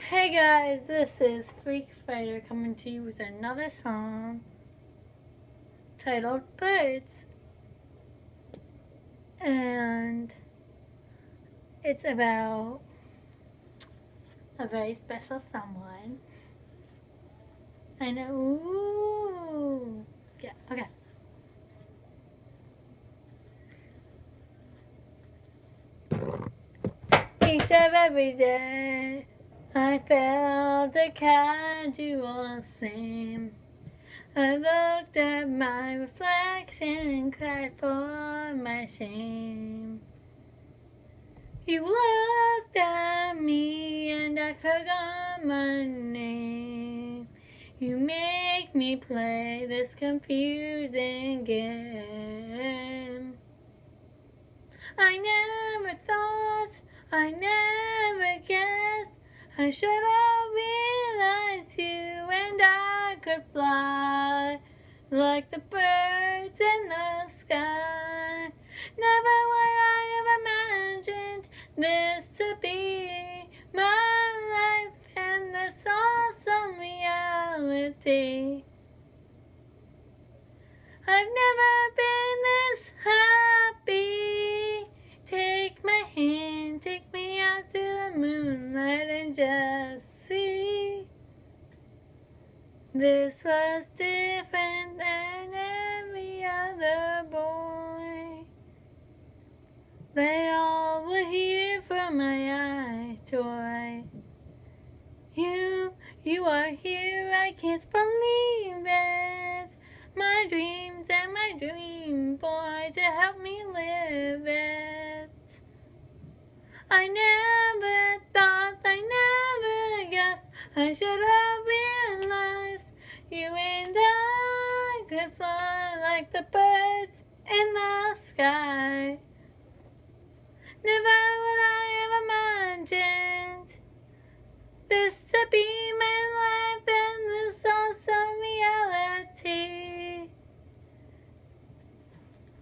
Hey guys, this is Freak Fighter coming to you with another song titled Birds. And it's about a very special someone. I know. Ooh. Yeah, okay. Each of every day I felt the casual same. I looked at my reflection and cried for my shame. You looked at me and I forgot my name. You make me play this confusing game. I never thought, I never guessed, I should have realized you and I could fly like the birds in the sky. Never would I have imagined this to be my life and this awesome reality. I've never been this happy. Take my hand, take me out to the moonlight and just see. This was different than every other boy. They all were here for my eye toy. You are here, I can't believe it. My dreams and my dream boy to help me live it. I never thought, I never guessed, I should have realized you and I could fly like the birds in the sky. Never would I have imagined this to be my life and this awesome reality.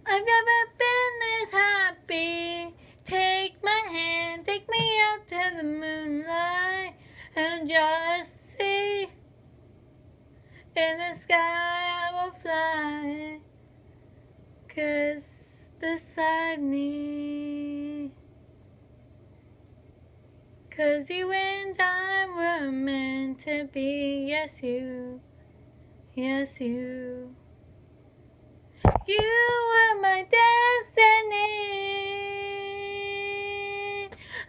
I've never been this happy. Take my hand, take me out to the moonlight and just see. In the sky I will fly, 'cause beside me, 'cause you and I were meant to be. Yes you, yes you. You were my destiny.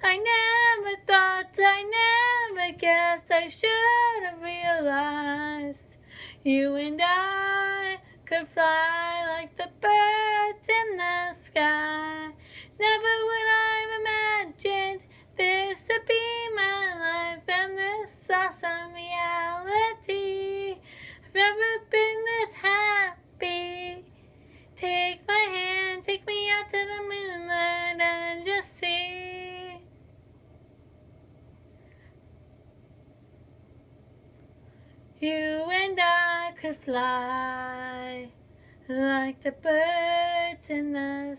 I never thought, I never guessed, I should have realized you and I could fly like the birds in the sky. Never would I have imagined this to be my life and this awesome reality. I've never been this happy. Take my hand, take me out to the moonlight and just see. You and I could fly like the birds in the